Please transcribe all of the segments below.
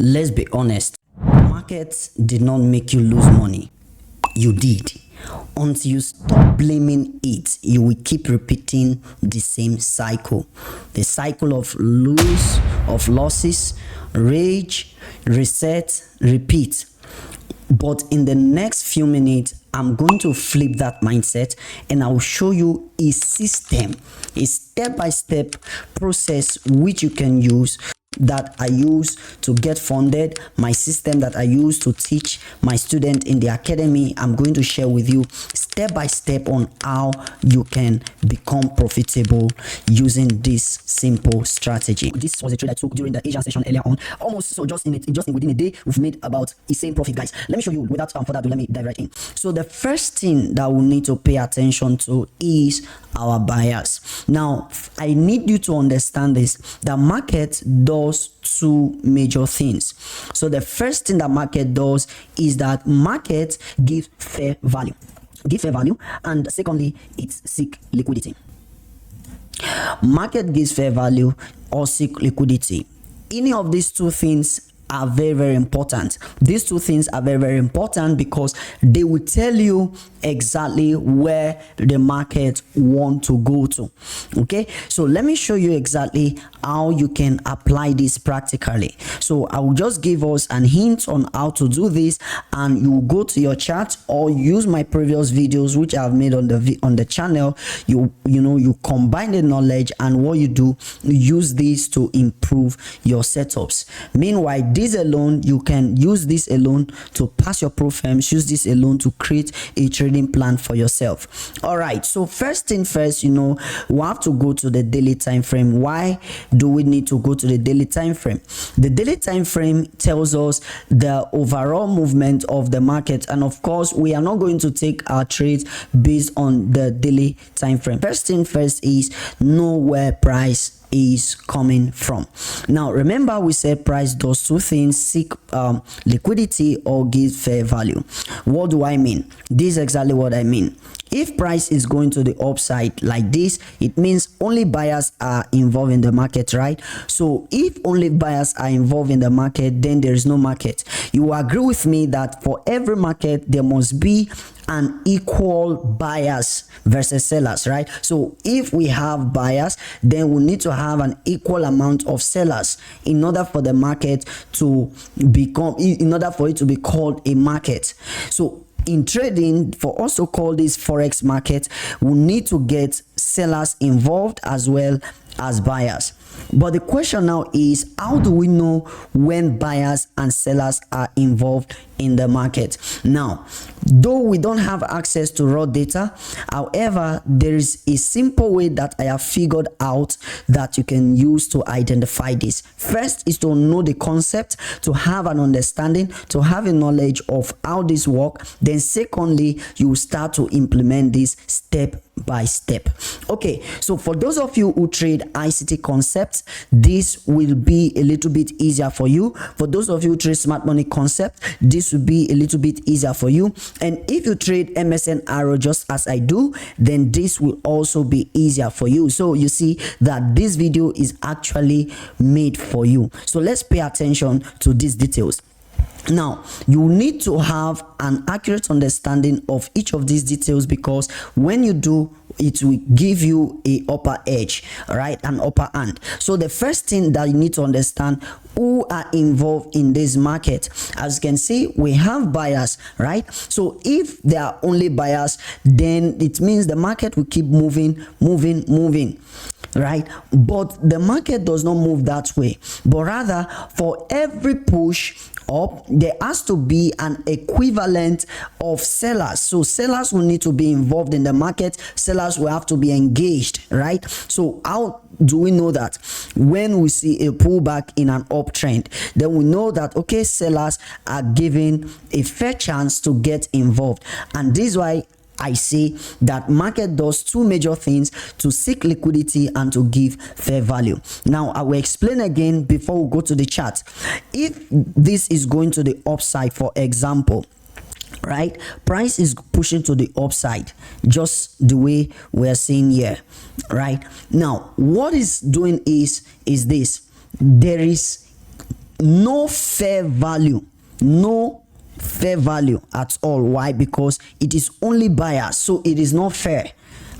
Let's be honest, markets did not make you lose money. You did. Until you stop blaming it, you will keep repeating the same cycle. The cycle of losses, rage, reset, repeat. But in the next few minutes, I'm going to flip that mindset and I will show you a system, a step-by-step process which you can use, that I use to get funded, my system that I use to teach my student in the academy. I'm going to share with you step by step on how you can become profitable using this simple strategy. This was a trade I took during the Asian session earlier on. Almost so just within a day, we've made about the same profit, guys. Let me show you without further ado. Let me dive right in. So the first thing that we need to pay attention to is our buyers. Now, I need you to understand this. The market does two major things. So the first thing that market does is that market gives fair value. And secondly, it's seek liquidity. Market gives fair value or seek liquidity. Any of these two things are very, very important. These two things are very, very important because they will tell you exactly where the market want to go to. Okay, so let me show you exactly how you can apply this practically. So I will just give us an hint on how to do this, and you will go to your chart or use my previous videos which I've made on the channel. You combine the knowledge, and what you do, you use this to improve your setups. Meanwhile, this alone, you can use this alone to pass your pro-firms, use this alone to create a trading plan for yourself. All right, so first thing first, we have to go to the daily time frame. Why do we need to go to the daily time frame? The daily time frame tells us the overall movement of the market, and of course we are not going to take our trades based on the daily time frame. First thing first is know where price is coming from. Now remember, we said price does two things: seek liquidity or give fair value. What do I mean? This is exactly what I mean. If price is going to the upside like this, it means only buyers are involved in the market, right? So if only buyers are involved in the market, then there is no market. You agree with me that for every market there must be an equal buyers versus sellers, right? So if we have buyers, then we need to have an equal amount of sellers in order for the market to in order for it to be called a market. So in trading, for us to call this forex market, we need to get sellers involved as well as buyers. But the question now is, how do we know when buyers and sellers are involved in the market? Now, though we don't have access to raw data, however, there is a simple way that I have figured out that you can use to identify this. First is to know the concept, to have an understanding, to have a knowledge of how this works. Then secondly, you start to implement this step by step. Okay, so for those of you who trade ICT concepts, this will be a little bit easier for you. For those of you who trade smart money concept, this will be a little bit easier for you. And if you trade MSN Arrow just as I do, then this will also be easier for you. So you see that this video is actually made for you. So let's pay attention to these details. Now, you need to have an accurate understanding of each of these details, because when you do, it will give you a upper edge, right? An upper hand. So the first thing that you need to understand, who are involved in this market. As you can see, we have buyers, right? So if there are only buyers, then it means the market will keep moving, right? But the market does not move that way, but rather for every push up, there has to be an equivalent of sellers. So sellers will need to be involved in the market. Sellers will have to be engaged, right? So how do we know that? When we see a pullback in an uptrend, then we know that, okay, sellers are given a fair chance to get involved. And this is why I say that market does two major things: to seek liquidity and to give fair value. Now, I will explain again before we go to the chart. If this is going to the upside, for example, right, price is pushing to the upside just the way we're seeing here, right? Now, what is doing is this: there is no fair value, no fair value at all. Why? Because it is only buyers, so it is not fair.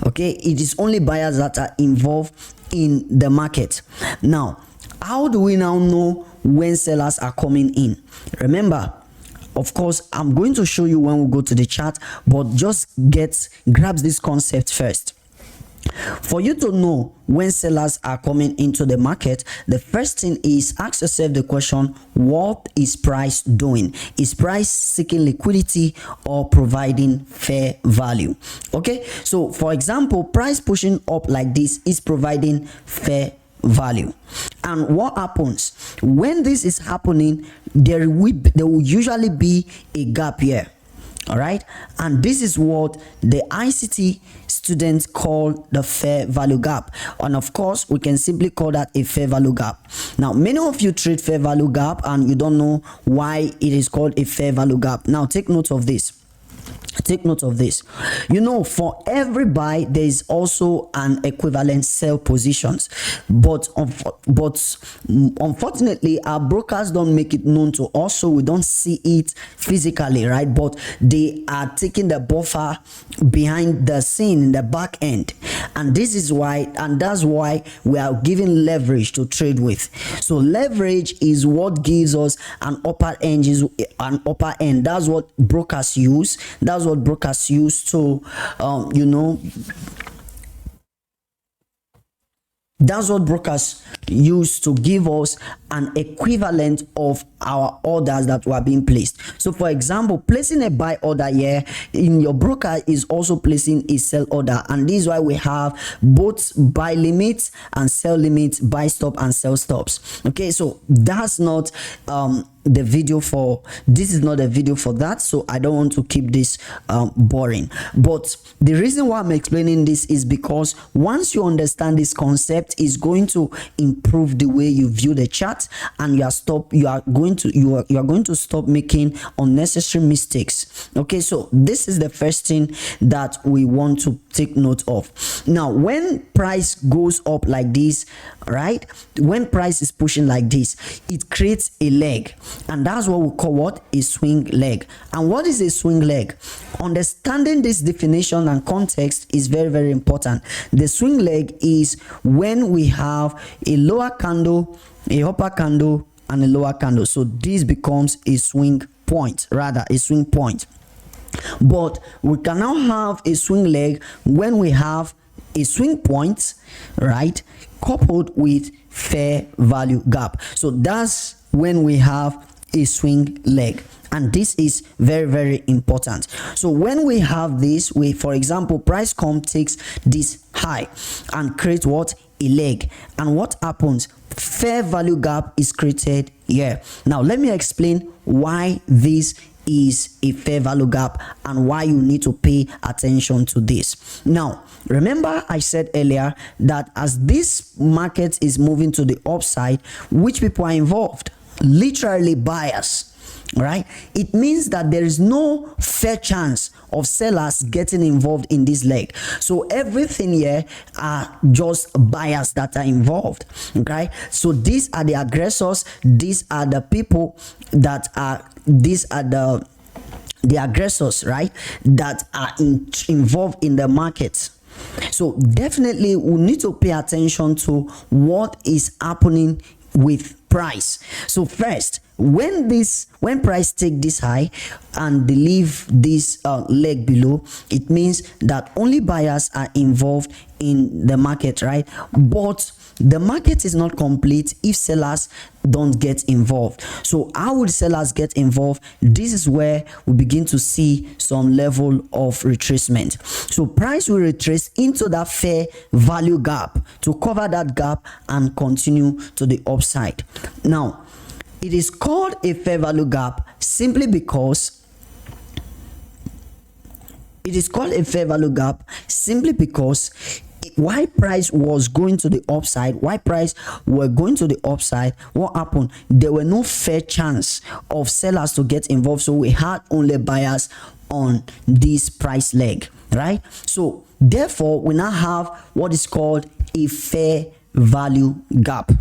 Okay, it is only buyers that are involved in the market. Now, how do we now know when sellers are coming in? Remember, of course, I'm going to show you when we go to the chart, but just grabs this concept first. For you to know when sellers are coming into the market, the first thing is ask yourself the question, what is price doing? Is price seeking liquidity or providing fair value? Okay, so for example, price pushing up like this is providing fair value. And what happens when this is happening? There will usually be a gap here. All right, and this is what the ICT students call the fair value gap, and of course we can simply call that a fair value gap. Now, many of you trade fair value gap and you don't know why it is called a fair value gap. Now take note of this. Take note of this. You know, for every buy there is also an equivalent sell positions, but unfortunately our brokers don't make it known to us, so we don't see it physically, right? But they are taking the buffer behind the scene in the back end, and this is why, and that's why we are giving leverage to trade with. So leverage is what gives us an upper end, that's what brokers use. That's what brokers use to that's what brokers use to give us an equivalent of our orders that were being placed. So for example, placing a buy order here in your broker is also placing a sell order, and this is why we have both buy limits and sell limits, buy stop and sell stops. Okay, so that's not the video for this, is not a video for that, so I don't want to keep this boring. But the reason why I'm explaining this is because once you understand this concept, is going to improve the way you view the chart, and you are going to stop making unnecessary mistakes. Okay, so this is the first thing that we want to take note of. Now, when price goes up like this, right, when price is pushing like this, it creates a leg, and that's what we call what? A swing leg. And what is a swing leg? Understanding this definition and context is very, very important. The swing leg is when we have a lower candle, a upper candle, and a lower candle. So this becomes a swing point, rather a swing point. But we can now have a swing leg when we have a swing point, right, coupled with fair value gap. So that's when we have a swing leg, and this is very, very important. So when we have this, for example, price takes this high and create what? A leg. And what happens? Fair value gap is created here. Now let me explain why this is a fair value gap and why you need to pay attention to this. Now remember, I said earlier that as this market is moving to the upside, which people are involved? Literally buyers, right? It means that there is no fair chance of sellers getting involved in this leg. So everything here are just buyers that are involved. Okay, so these are the aggressors, these are the people that are, these are the aggressors, right, that are involved in the market. So definitely we need to pay attention to what is happening with price. So first, when price take this high and they leave this leg below, it means that only buyers are involved in the market, right? But the market is not complete if sellers don't get involved. So how would sellers get involved? This is where we begin to see some level of retracement. So price will retrace into that fair value gap to cover that gap and continue to the upside. Now, it is called a fair value gap simply because why price was going to the upside, what happened? There were no fair chance of sellers to get involved, so we had only buyers on this price leg, right? So therefore we now have what is called a fair value gap.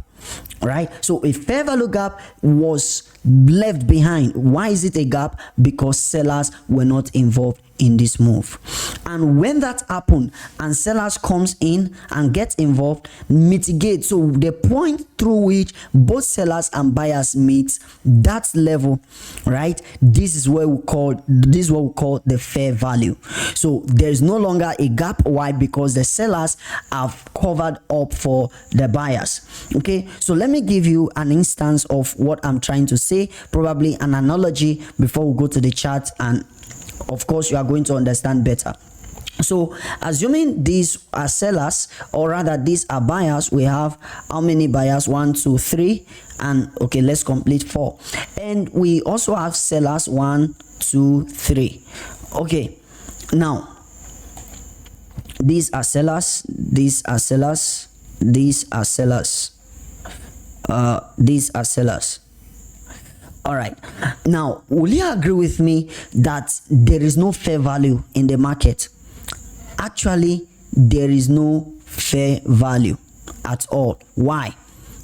right? So a fair value gap was left behind. Why is it a gap? Because sellers were not involved in this move. And when that happened and sellers comes in and get involved, mitigate, so the point through which both sellers and buyers meet, that level, right, this is what we call the fair value. So there's no longer a gap. Why? Because the sellers have covered up for the buyers. Okay, so let me give you an instance of what I'm trying to say, probably an analogy, before we go to the chart, and of course you are going to understand better. So assuming these are sellers, or rather these are buyers, we have how many buyers? 1, 2, 3, and okay, let's complete 4. And we also have sellers 1, 2, 3. Okay, now these are sellers, these are sellers, these are sellers, these are sellers. All right, now will you agree with me that there is no fair value in the market? Actually, there is no fair value at all. Why?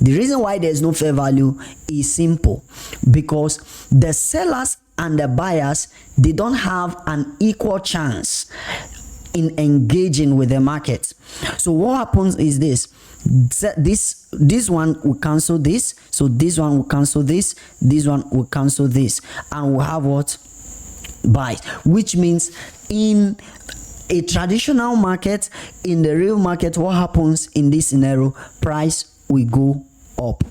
The reason why there is no fair value is simple, because the sellers and the buyers, they don't have an equal chance in engaging with the market. So what happens is this one will cancel this, so this one will cancel this one will cancel this, and we'll have what? Buy. Which means in a traditional market, in the real market, what happens in this scenario? Price will go up.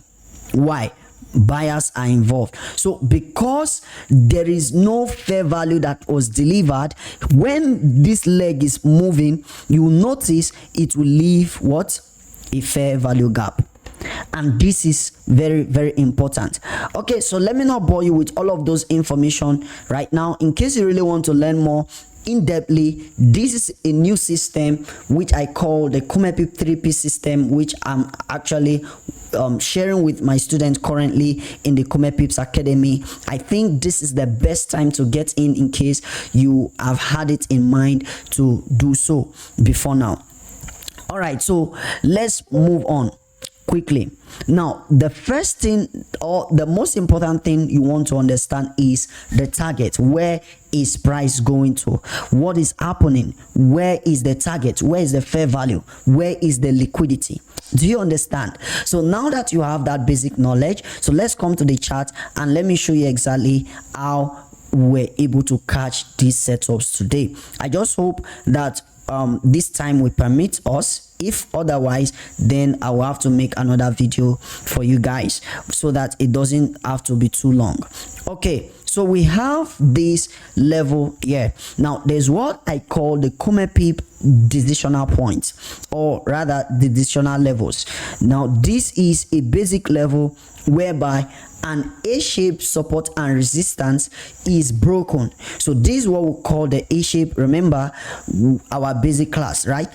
Why? Buyers are involved. So because there is no fair value that was delivered, when this leg is moving, you will notice it will leave what? A fair value gap. And this is very, very important. Okay, so let me not bore you with all of those information right now. In case you really want to learn more in-depthly, this is a new system which I call the Kumepip 3P system, which I'm actually sharing with my students currently in the Kumepips Academy. I think this is the best time to get in case you have had it in mind to do so before now. All right, so let's move on quickly. Now, the first thing, or the most important thing you want to understand, is the target. Where is price going to? What is happening? Where is the target? Where is the fair value? Where is the liquidity? Do you understand? So now that you have that basic knowledge, so let's come to the chart and let me show you exactly how we're able to catch these setups today. I just hope that this time will permit us. If otherwise, then I will have to make another video for you guys so that it doesn't have to be too long. Okay, so we have this level here. Now there's what I call the Kumepip decisional points, or rather the decisional levels. Now this is a basic level whereby an A-shaped support and resistance is broken. So this is what we call the A-shape. Remember our basic class, right?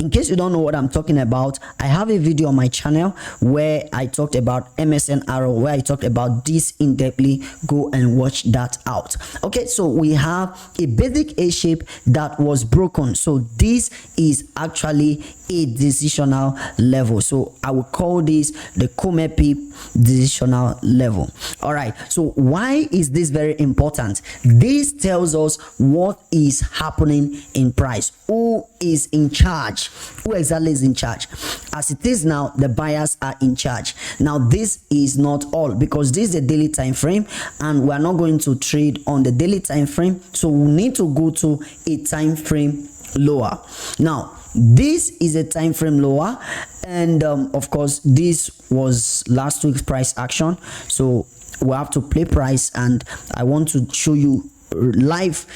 In case you don't know what I'm talking about, I have a video on my channel where I talked about MSN arrow, where I talked about this in depthly. Go and watch that out. Okay, so we have a basic A shape that was broken. So this is actually a decisional level. So I will call this the Kumepip decisional level. All right, so why is this very important? This tells us what is happening in price. Who is in charge? Who exactly is in charge? As it is now, the buyers are in charge. Now this is not all, because this is a daily time frame and we are not going to trade on the daily time frame, so we need to go to a time frame lower. Now this is a time frame lower, and of course this was last week's price action, so we have to play price, and I want to show you live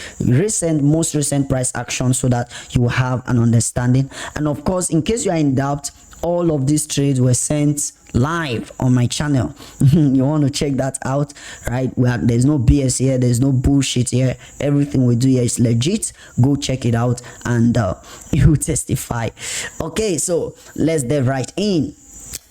most recent price action so that you will have an understanding. And of course, in case you are in doubt, all of these trades were sent live on my channel. You want to check that out, right? There's no BS here, there's no bullshit here. Everything we do here is legit. Go check it out and you testify. Okay, so let's dive right in.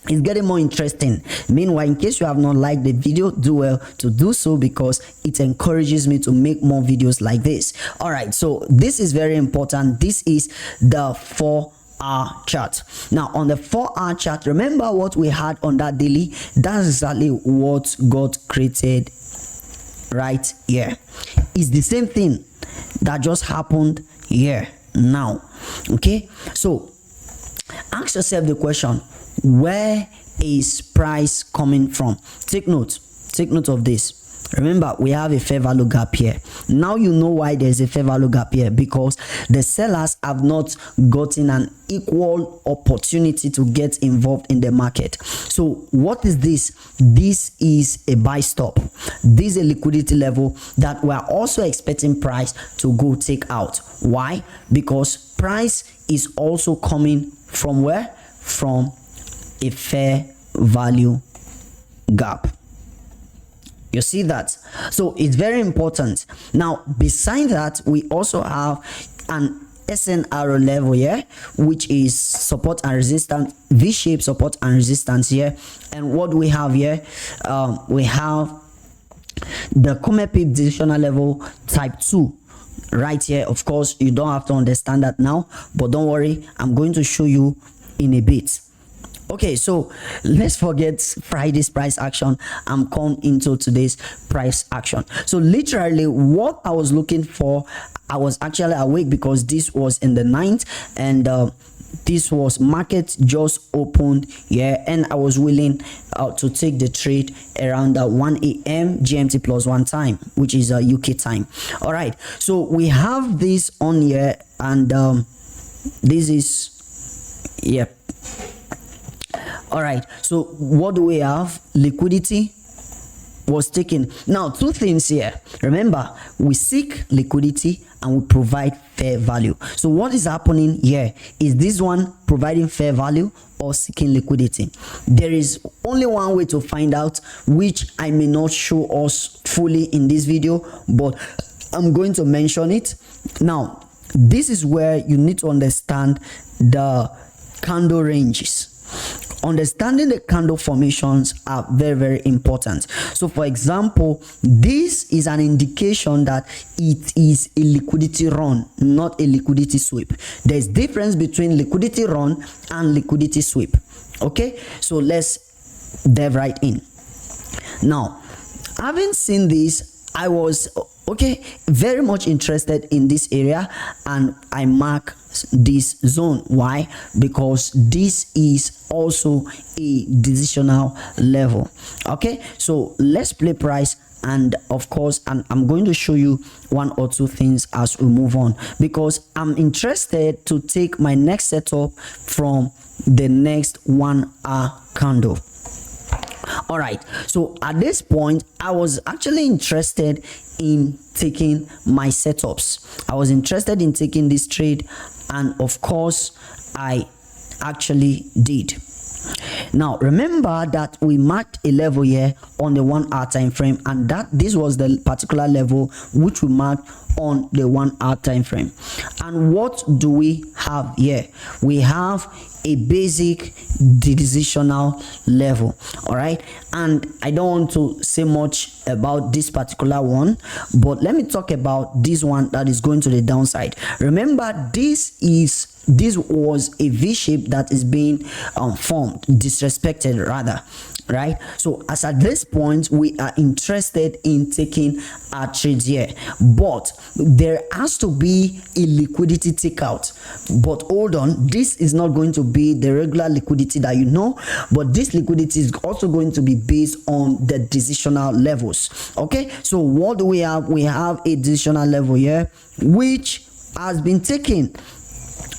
It's getting more interesting. Meanwhile, in case you have not liked the video, do well to do so, because it encourages me to make more videos like this. All right, so this is very important. This is the 4 4-hour chart. Now on the 4-hour chart, remember what we had on that daily? That's exactly what got created right here. It's the same thing that just happened here now. Okay, so ask yourself the question, where is price coming from? Take note of this. Remember, we have a fair value gap here. Now you know why there's a fair value gap here, because the sellers have not gotten an equal opportunity to get involved in the market. So what is this? This is a buy stop. This is a liquidity level that we're also expecting price to go take out. Why? Because price is also coming from where? From a fair value gap. You see that? So it's very important. Now, beside that, we also have an SNR level here, which is support and resistance, V-shaped support and resistance here. And what do we have here? We have the Comepip decisional level type 2 right here. Of course, you don't have to understand that now, but don't worry, I'm going to show you in a bit. Okay, so let's forget Friday's price action and come into today's price action. So literally what I was looking for, I was actually awake because this was in the 9th, and this was market just opened here, and I was willing to take the trade around 1 a.m. GMT plus 1 time, which is UK time. All right, so we have this on here, and this is, yeah. All right, so what do we have? Liquidity was taken. Now, two things here. Remember, we seek liquidity and we provide fair value. So what is happening here? Is this one providing fair value or seeking liquidity? There is only one way to find out, which I may not show us fully in this video, but I'm going to mention it. Now, this is where you need to understand the candle ranges. Understanding the candle formations are very, very important. So for example, this is an indication that it is a liquidity run, not a liquidity sweep. There's difference between liquidity run and liquidity sweep. Okay, so let's dive right in. Now, having seen this, I was very much interested in this area, and I mark this zone. Why? Because this is also a decisional level. Okay, so let's play price, and of course, and I'm going to show you one or two things as we move on, because I'm interested to take my next setup from the next 1 hour candle. All right, so at this point I was actually interested in taking my setups. I was interested in taking this trade, and of course I actually did. Now remember that we marked a level here on the 1 hour time frame, and that this was the particular level which we marked on the 1 hour time frame. And what do we have here? We have a basic decisional level. All right, and I don't want to say much about this particular one, but let me talk about this one that is going to the downside. Remember, this was a V shape that is being formed, disrespected rather, right? So as at this point we are interested in taking our trades here, but there has to be a liquidity takeout. But hold on, this is not going to be the regular liquidity that you know, but this liquidity is also going to be based on the decisional levels. Okay, so what do we have? We have a decisional level here which has been taken.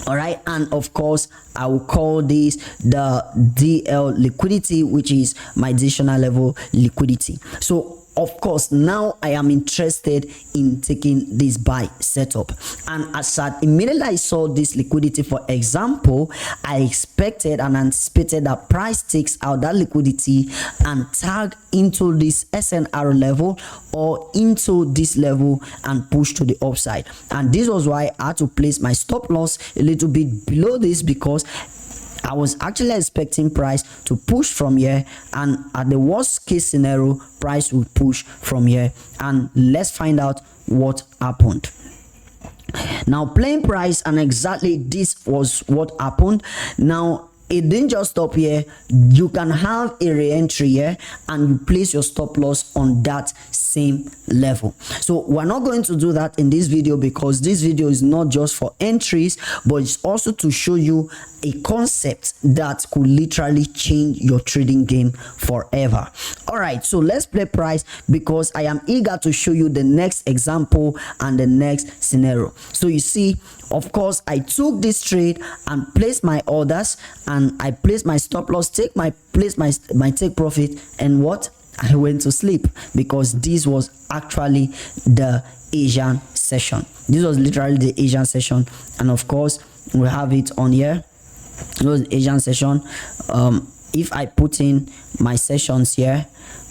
All right, and of course I will call this the DL liquidity, which is my decisional level liquidity. So of course now I am interested in taking this buy setup, and as immediately I saw this liquidity, for example, I expected and anticipated that price takes out that liquidity and tag into this SNR level or into this level and push to the upside. And this was why I had to place my stop loss a little bit below this, because I was actually expecting price to push from here, and at the worst case scenario price would push from here. And let's find out what happened. Now playing price, and exactly this was what happened. Now it didn't just stop here. You can have a re-entry here and you place your stop loss on that same level. So we're not going to do that in this video, because this video is not just for entries, but it's also to show you a concept that could literally change your trading game forever. All right, so let's play price, because I am eager to show you the next example and the next scenario. So you see, of course, I took this trade and placed my orders, and I placed my stop loss, take my take profit, and what? I went to sleep, because this was actually the Asian session. This was literally the Asian session, and of course we have it on here. It was Asian session. If I put in my sessions here,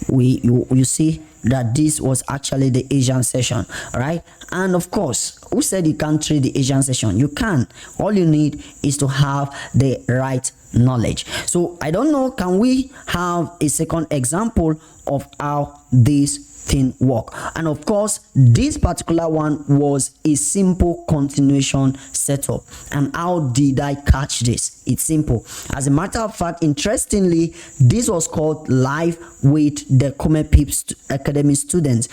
you see that this was actually the Asian session. All right, and of course, who said you can't trade the Asian session? You can. All you need is to have the right knowledge. So I don't know, can we have a second example of how this thing work? And of course, this particular one was a simple continuation setup. And how did I catch this? It's simple. As a matter of fact, interestingly, this was called live with the Come Pips Academy students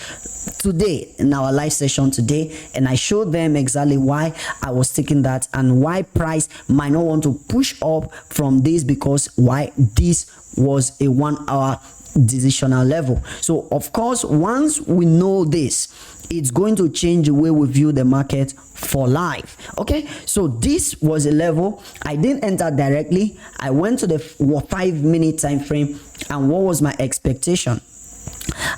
today, in our live session today, and I showed them exactly why I was taking that and why price might not want to push up from this, because why this was a 1 hour decisional level. So of course, once we know this, it's going to change the way we view the market for life. Okay, so this was a level. I didn't enter directly. I went to the 5-minute time frame, and what was my expectation?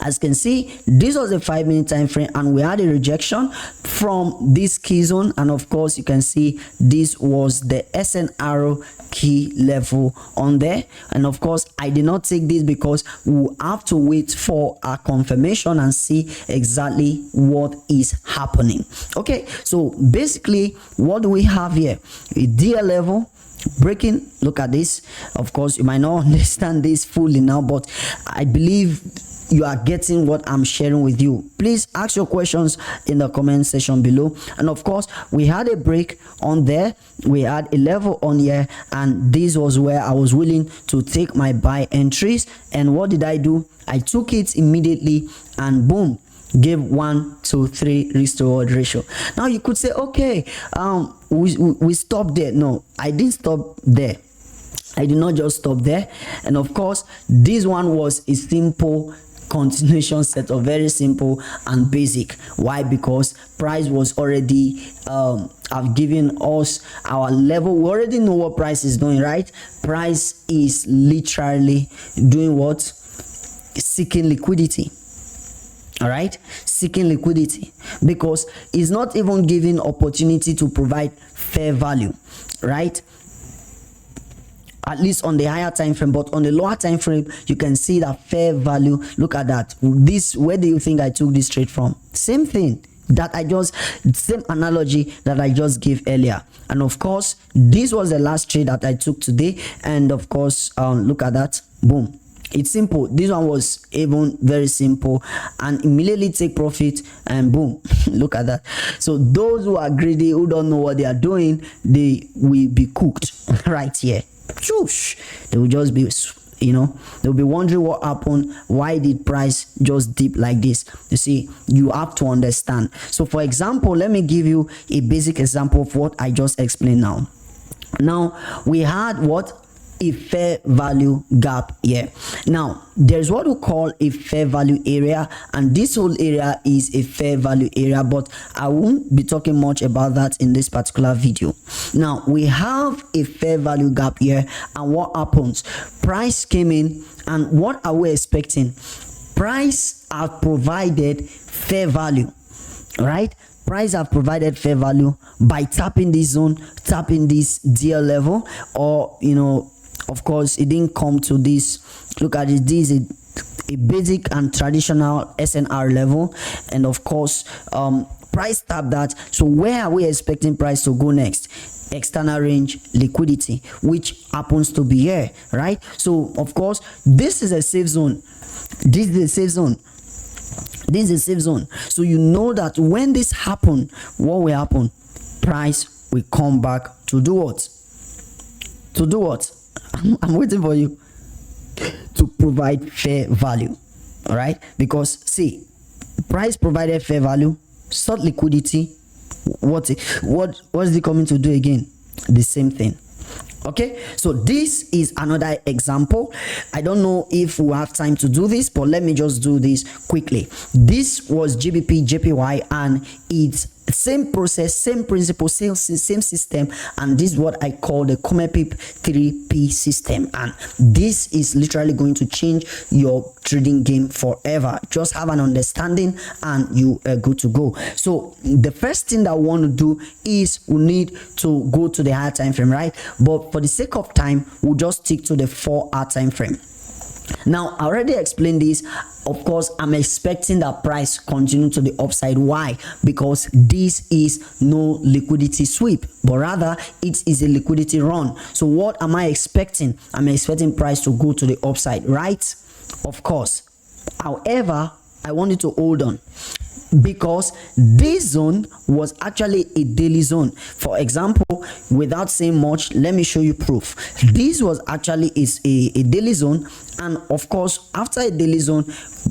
As you can see, this was a 5-minute time frame, and we had a rejection from this key zone, and of course you can see this was the SNR key level on there. And of course, I did not take this because we'll have to wait for a confirmation and see exactly what is happening. Okay, so basically what do we have here? A DL level breaking. Look at this. Of course, you might not understand this fully now, but I believe you are getting what I'm sharing with you. Please ask your questions in the comment section below. And of course, we had a break on there, we had a level on here, and this was where I was willing to take my buy entries. And what did I do? I took it immediately, and boom, gave 1 to 3 risk to reward ratio. Now you could say, okay, we stopped there. No, I didn't stop there. I did not just stop there. And of course, this one was a simple continuation set of very simple and basic. Why? Because price was already have given us our level. We already know what price is doing, right? Price is literally doing what? Seeking liquidity. All right, seeking liquidity, because it's not even giving opportunity to provide fair value, right? At least on the higher time frame, but on the lower time frame, you can see that fair value. Look at that. This, where do you think I took this trade from? Same thing that I just, same analogy that I just gave earlier. And of course, this was the last trade that I took today. And of course, look at that. Boom. It's simple. This one was even very simple, and immediately take profit, and boom. Look at that. So those who are greedy, who don't know what they are doing, they will be cooked right here. They will just be, they'll be wondering what happened. Why did price just dip like this? You see, you have to understand. So for example, let me give you a basic example of what I just explained now. Now we had what? A fair value gap here. Now there's what we call a fair value area, and this whole area is a fair value area, but I won't be talking much about that in this particular video. Now we have a fair value gap here, and what happens? Price came in, and what are we expecting? Price have provided fair value, right? Price have provided fair value by tapping this zone, tapping this DL level, or of course, it didn't come to this. Look at it. This is a basic and traditional SNR level, and of course, price tapped that. So where are we expecting price to go next? External range liquidity, which happens to be here, right? So of course, this is a safe zone. This is a safe zone. This is a safe zone. So you know that when this happen, what will happen? price will come back to do what? To do what? I'm waiting for you. To provide fair value. All right, because see, price provided fair value, sought liquidity. What is it coming to do again? The same thing. Okay, so this is another example. I don't know if we have time to do this, but let me just do this quickly. This was GBP JPY, and it's same process, same principle, same system, and this is what I call the Comepip 3P system, and this is literally going to change your trading game forever. Just have an understanding and you are good to go. So the first thing that we want to do is we need to go to the higher time frame, right? But for the sake of time, we'll just stick to the 4-hour time frame. Now, I already explained this. Of course, I'm expecting that price continue to the upside. Why? Because this is no liquidity sweep, but rather it is a liquidity run. So what am I expecting? I'm expecting price to go to the upside, right? Of course. However, I want you to hold on, because this zone was actually a daily zone. For example, without saying much, let me show you proof. This was actually a daily zone, and of course, after a daily zone,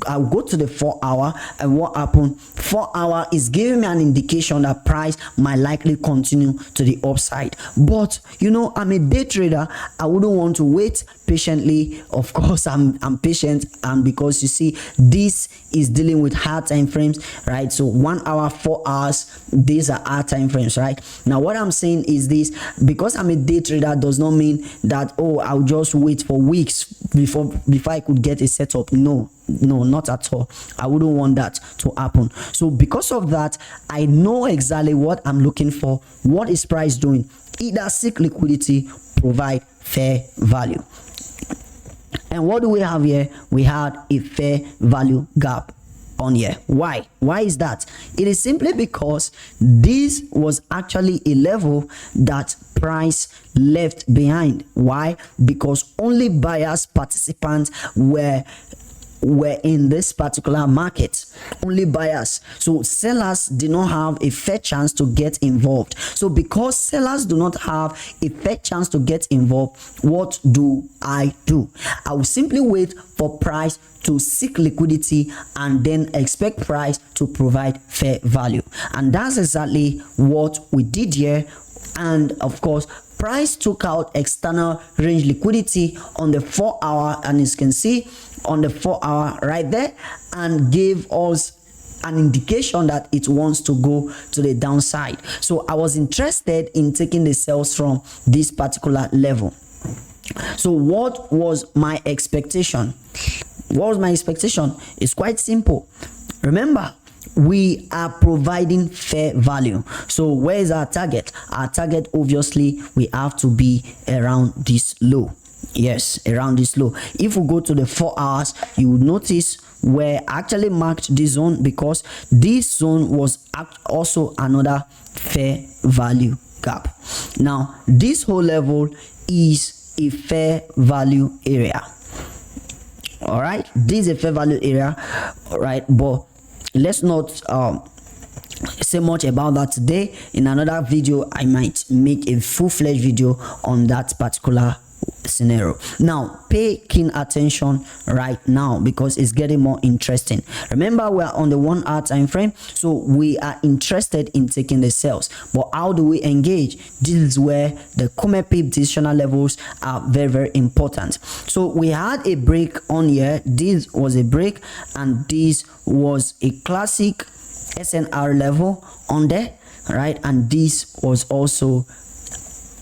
I'll go to the 4-hour, and what happened? 4-hour is giving me an indication that price might likely continue to the upside. But you know, I'm a day trader. I wouldn't want to wait patiently. Of course, I'm patient, and because you see, this is dealing with higher time frames, right? So 1 hour, 4 hours, these are our time frames, right? Now what I'm saying is this: because I'm a day trader does not mean that, oh, I'll just wait for weeks before I could get a setup. No, not at all. I wouldn't want that to happen. So because of that, I know exactly what I'm looking for. What is price doing? Either seek liquidity, provide fair value. And what do we have here? We had a fair value gap on here. Why is that? It is simply because this was actually a level that price left behind. Why? Because only buyers, participants were in this particular market. Only buyers. So sellers did not have a fair chance to get involved. So because sellers do not have a fair chance to get involved, what do? I will simply wait for price to seek liquidity and then expect price to provide fair value. And that's exactly what we did here. And of course, price took out external range liquidity on the 4-hour, and as you can see on the 4-hour right there, and gave us an indication that it wants to go to the downside. So I was interested in taking the sales from this particular level. So what was my expectation? It's quite simple. Remember, we are providing fair value. So where is our target? Our target, obviously, we have to be around this low. Yes, around this low. If we go to the 4 hours, you will notice where I actually marked this zone, because this zone was also another fair value gap. Now this whole level is a fair value area. All right, this is a fair value area. All right, but let's not say much about that today. In another video, I might make a full-fledged video on that particular scenario. Now pay keen attention right now, because it's getting more interesting. Remember, we are on the 1 hour time frame, so we are interested in taking the sales. But how do we engage? This is where the Comepip decisional levels are very, very important. So we had a break on here. This was a break, and this was a classic SNR level on there, right? And this was also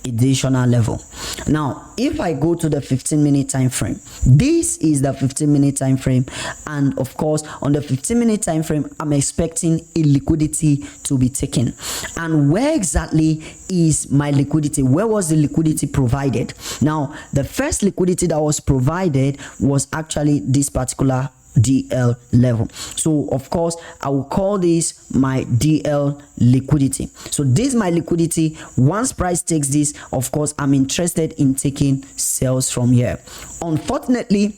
additional level. Now if I go to the 15-minute time frame, this is the 15-minute time frame, and of course on the 15-minute time frame, I'm expecting a liquidity to be taken. And where exactly is my liquidity? Where was the liquidity provided? Now the first liquidity that was provided was actually this particular DL level. So of course I will call this my DL liquidity. So this is my liquidity. Once price takes this, of course I'm interested in taking sales from here. Unfortunately,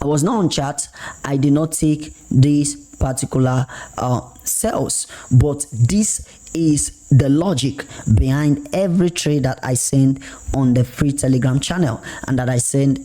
I was not on chart. I did not take this particular sales, but this is the logic behind every trade that I send on the free Telegram channel and that I send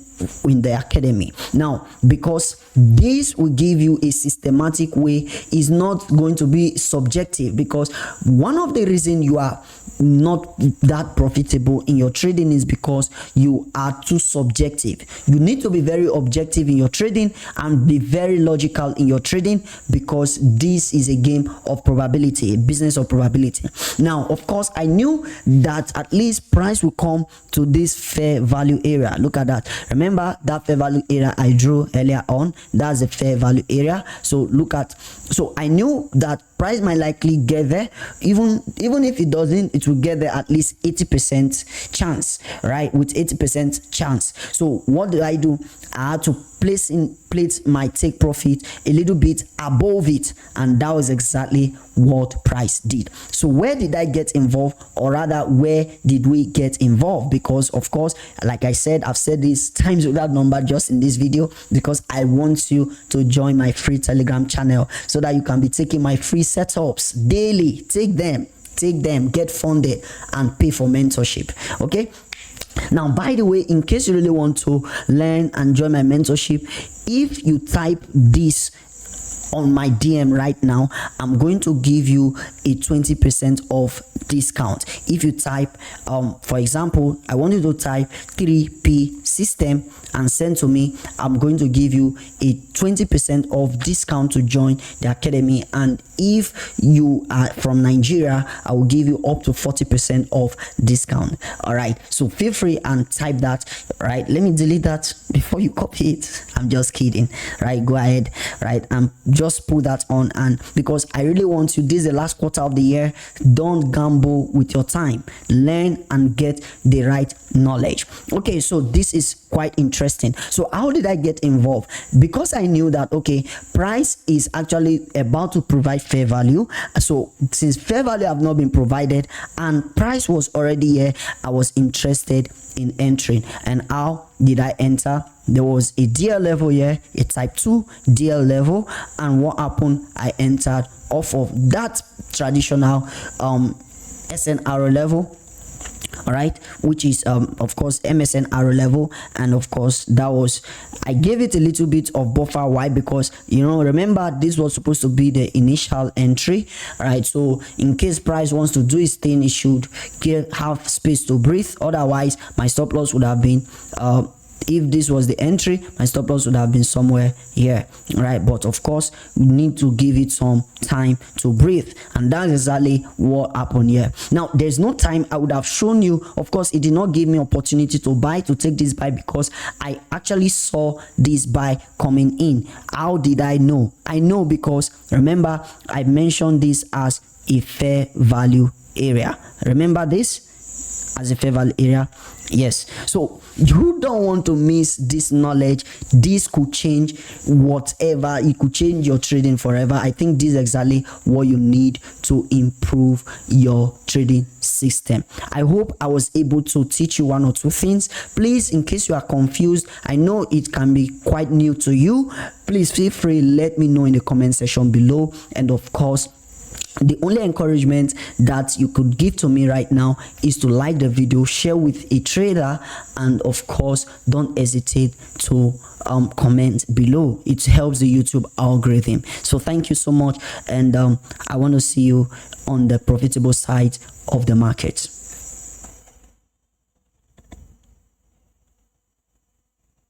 in the academy. Now, because this will give you a systematic way, is not going to be subjective, because one of the reasons you are not that profitable in your trading is because you are too subjective. You need to be very objective in your trading and be very logical in your trading, because this is a game of probability, a business of probability. Now, of course, I knew that at least price will come to this fair value area. Look at that. Remember that fair value area I drew earlier on? That's a fair value area. So look at, so I knew that price might likely get there. Even if it doesn't, it will get there at least 80% chance, right? With 80% chance. So what did I do? I had to place my take profit a little bit above it, and that was exactly what price did. So where did I get involved, or rather where did we get involved? Because of course, like I said, I've said this times without number just in this video, because I want you to join my free Telegram channel so that you can be taking my free setups daily. Take them, get funded and pay for mentorship. Okay. Now, by the way, in case you really want to learn and join my mentorship, if you type this on my DM right now, I'm going to give you a 20% off discount. If you type for example, I want you to type 3P system and send to me, I'm going to give you a 20% off discount to join the academy. And if you are from Nigeria, I will give you up to 40% off discount. All right, so feel free and type that. Right, let me delete that before you copy it. I'm just kidding. Right, go ahead. Right, and just put that on. And because I really want you, this is the last quarter of the year, don't gamble with your time. Learn and get the right knowledge. Okay, so this is quite interesting. So how did I get involved? Because I knew that, okay, price is actually about to provide fair value. So since fair value have not been provided and price was already here, I was interested in entering. And how did I enter? There was a DL level here, a type 2 DL level, and what happened? I entered off of that traditional SNR level, all right, which is of course MSNR level. And of course, that was, I gave it a little bit of buffer. Why? Because, you know, remember this was supposed to be the initial entry, right? So in case price wants to do its thing, it should have space to breathe. Otherwise, my stop loss would have been if this was the entry, my stop loss would have been somewhere here, right? But of course, we need to give it some time to breathe, and that's exactly what happened here. Now, there's no time. I would have shown you. Of course, it did not give me opportunity to buy, to take this buy, because I actually saw this buy coming in. How did I know? I know because remember, I mentioned this as a fair value area. Remember this as a fair value area? Yes. So you don't want to miss this knowledge. This could change whatever. It could change your trading forever. I think this is exactly what you need to improve your trading system. I hope I was able to teach you one or two things. Please, in case you are confused, I know it can be quite new to you, please feel free, let me know in the comment section below. And of course, the only encouragement that you could give to me right now is to like the video, share with a trader, and of course, don't hesitate to comment below. It helps the YouTube algorithm. So thank you so much, and I want to see you on the profitable side of the market.